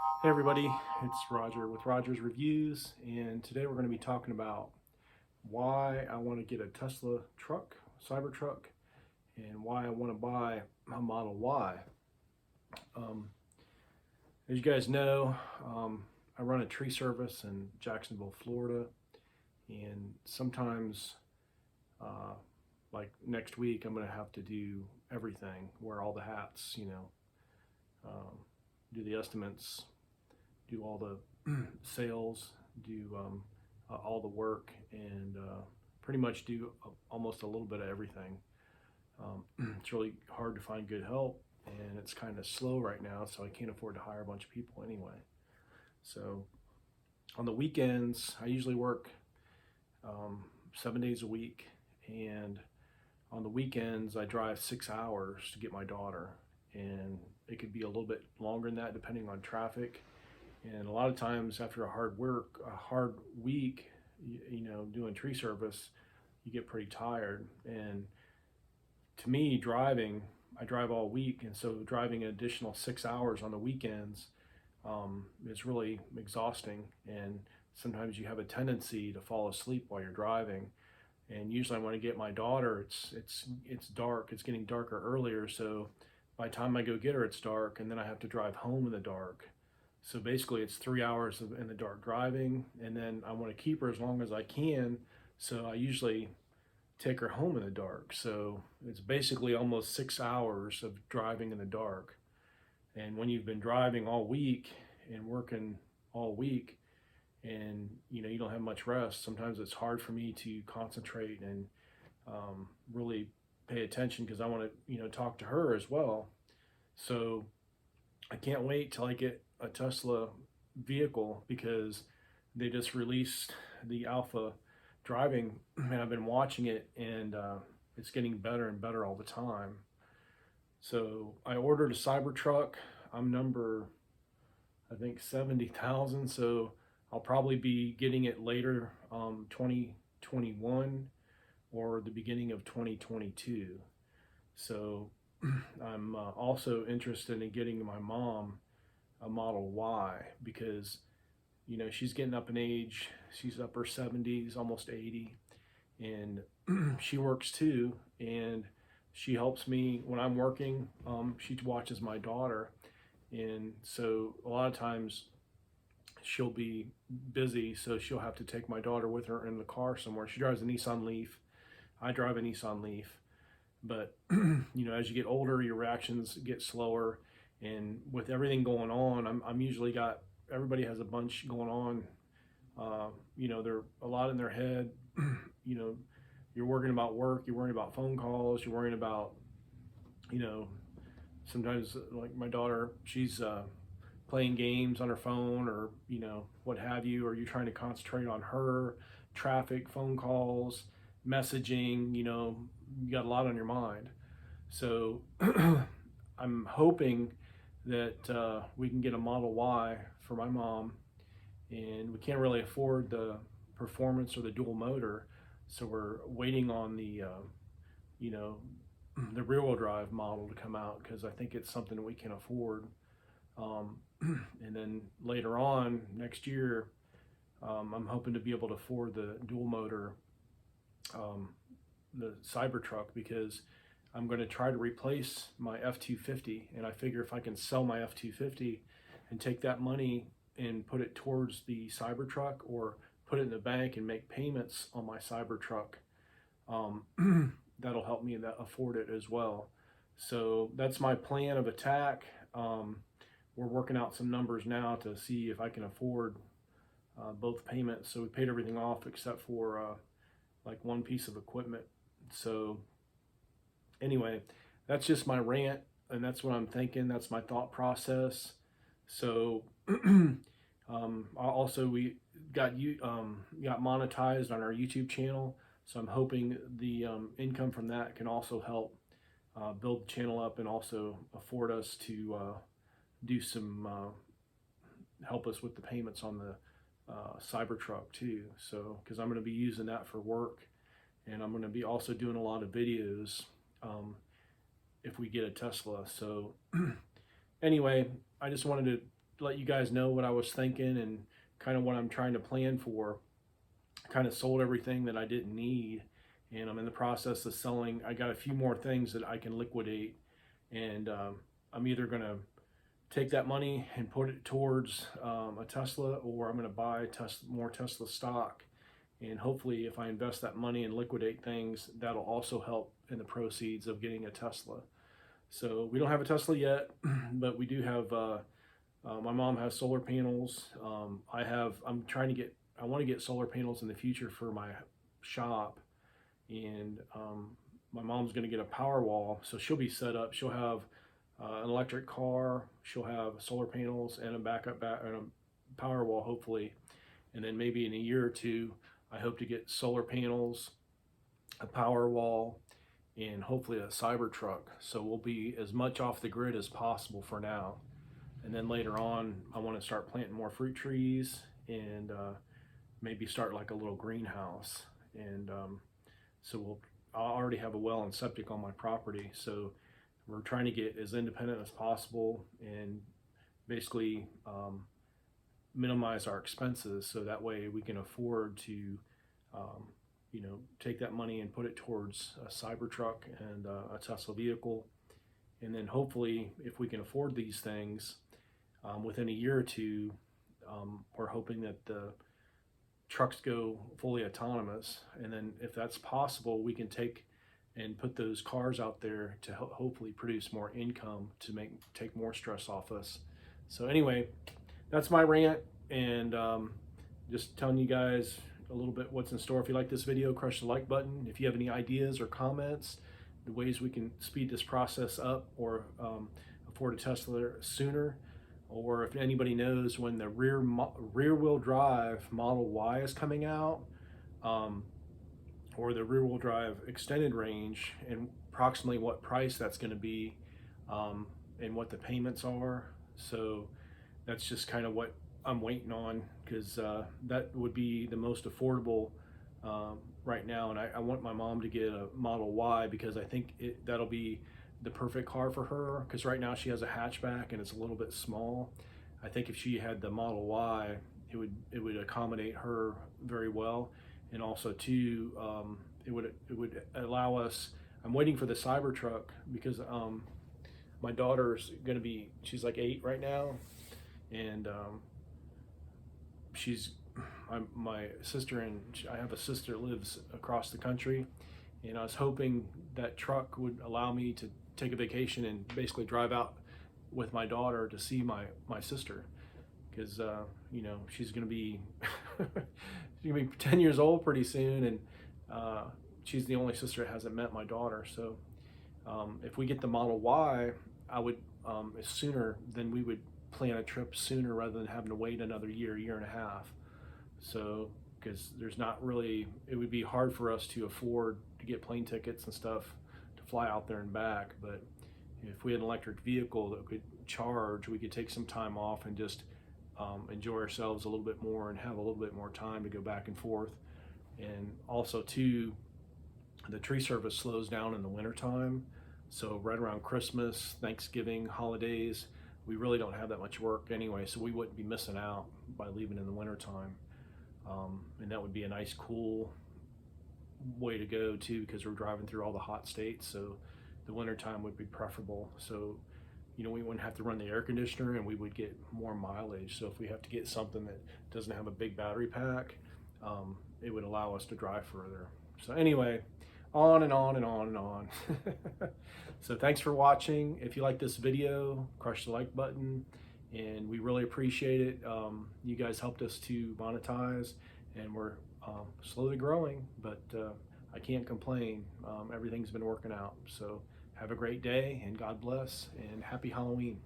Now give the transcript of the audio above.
Hey everybody, it's Roger with Roger's Reviews, and today we're going to be talking about why I want to get a Tesla truck, Cybertruck, and why I want to buy a Model Y. Um, as you guys know, I run a tree service in Jacksonville, Florida, and sometimes, uh, like next week, I'm going to have to do everything, wear all the hats, um, do the estimates, do all the sales, do all the work, and pretty much do almost a little bit of everything. It's really hard to find good help, and it's kind of slow right now, so I can't afford to hire a bunch of people anyway. So on the weekends, I usually work 7 days a week, and on the weekends, I drive 6 hours to get my daughter, and it could be a little bit longer than that depending on traffic. And a lot of times after a hard week, doing tree service, you get pretty tired. And to me, I drive all week. And so driving an additional 6 hours on the weekends is really exhausting. And sometimes you have a tendency to fall asleep while you're driving. And usually when I get my daughter, it's dark. It's getting darker earlier. So by the time I go get her, it's dark. And then I have to drive home in the dark. So basically, it's 3 hours in the dark driving, and then I want to keep her as long as I can. So I usually take her home in the dark. So it's basically almost 6 hours of driving in the dark. And when you've been driving all week and working all week, and you don't have much rest, sometimes it's hard for me to concentrate and really pay attention because I want to talk to her as well. So I can't wait till I get a Tesla vehicle because they just released the alpha driving, and I've been watching it, and it's getting better and better all the time. So I ordered a Cybertruck. I'm number, I think, 70,000. So I'll probably be getting it later, 2021 or the beginning of 2022. So I'm also interested in getting my mom a Model Y because she's getting up in age. She's up her 70s, almost 80, and she works too. And she helps me when I'm working. She watches my daughter, and so a lot of times she'll be busy, so she'll have to take my daughter with her in the car somewhere. She drives a Nissan Leaf. I drive a Nissan Leaf, but as you get older, your reactions get slower, and with everything going on, I'm usually got everybody has a bunch going on. They're a lot in their head. you know, you're worrying about work, you're worrying about phone calls, you're worrying about, you know, sometimes like my daughter, she's playing games on her phone or what have you, or you're trying to concentrate on her, traffic, phone calls, messaging. You got a lot on your mind. So I'm hoping that we can get a Model Y for my mom, and we can't really afford the performance or the dual motor, so we're waiting on you know the rear wheel drive model to come out because I think it's something that we can afford. And then later on next year, I'm hoping to be able to afford the dual motor, um, the Cybertruck, because I'm going to try to replace my F-250, and I figure if I can sell my F-250 and take that money and put it towards the Cybertruck or put it in the bank and make payments on my Cybertruck, that'll help me afford it as well. So that's my plan of attack. We're working out some numbers now to see if I can afford both payments. So we paid everything off except for like one piece of equipment. So anyway, that's just my rant, and that's what I'm thinking. That's my thought process. So also we got monetized on our YouTube channel, so I'm hoping the income from that can also help build the channel up and also afford us to do some help us with the payments on the Cybertruck too. So because I'm going to be using that for work, and I'm going to be also doing a lot of videos if we get a Tesla. So anyway, I just wanted to let you guys know what I was thinking and kind of what I'm trying to plan for. Kind of sold everything that I didn't need, and I'm in the process of selling. I got a few more things that I can liquidate, and I'm either going to take that money and put it towards a Tesla, or I'm going to buy more Tesla stock. And hopefully, if I invest that money and liquidate things, that'll also help in the proceeds of getting a Tesla. So we don't have a Tesla yet, but we do have. My mom has solar panels. I'm trying to get. I want to get solar panels in the future for my shop, and my mom's going to get a Powerwall, so she'll be set up. She'll have an electric car. She'll have solar panels and a and a Powerwall, hopefully. And then maybe in a year or two, I hope to get solar panels, a Powerwall, and hopefully a Cybertruck. So we'll be as much off the grid as possible for now. And then later on, I want to start planting more fruit trees and maybe start like a little greenhouse. And so I already have a well and septic on my property. So we're trying to get as independent as possible and basically minimize our expenses, so that way we can afford to take that money and put it towards a Cybertruck and a Tesla vehicle. And then hopefully, if we can afford these things within a year or two, we're hoping that the trucks go fully autonomous. And then if that's possible, we can take and put those cars out there to hopefully produce more income to take more stress off us. So anyway, that's my rant, and just telling you guys a little bit what's in store. If you like this video, crush the like button. If you have any ideas or comments, the ways we can speed this process up or afford a Tesla sooner, or if anybody knows when the rear wheel drive Model Y is coming out, or the rear wheel drive extended range, and approximately what price that's going to be, and what the payments are. So that's just kind of what I'm waiting on, because that would be the most affordable right now. And I want my mom to get a Model Y, because I think that'll be the perfect car for her, because right now she has a hatchback and it's a little bit small. I think if she had the Model Y, it would accommodate her very well. And also too, it would allow us. I'm waiting for the Cybertruck, because my daughter's gonna be, she's like 8 right now, and my sister, and I have a sister that lives across the country, and I was hoping that truck would allow me to take a vacation and basically drive out with my daughter to see my sister, because she's gonna be she's gonna be 10 years old pretty soon, and she's the only sister that hasn't met my daughter. So if we get the Model Y, I would sooner, then we would plan a trip sooner rather than having to wait another year and a half. So because there's not really, it would be hard for us to afford to get plane tickets and stuff to fly out there and back. But if we had an electric vehicle that could charge, we could take some time off and just enjoy ourselves a little bit more and have a little bit more time to go back and forth. And also too, the tree service slows down in the wintertime. So right around Christmas, Thanksgiving, holidays, we really don't have that much work anyway, so we wouldn't be missing out by leaving in the wintertime. And that would be a nice, cool way to go too, because we're driving through all the hot states, so the wintertime would be preferable. So, we wouldn't have to run the air conditioner, and we would get more mileage. So if we have to get something that doesn't have a big battery pack, it would allow us to drive further. So anyway, on and on and on and on. So thanks for watching. If you like this video, crush the like button, and we really appreciate it. You guys helped us to monetize, and we're slowly growing, but I can't complain. Everything's been working out. So have a great day, and God bless, and happy Halloween.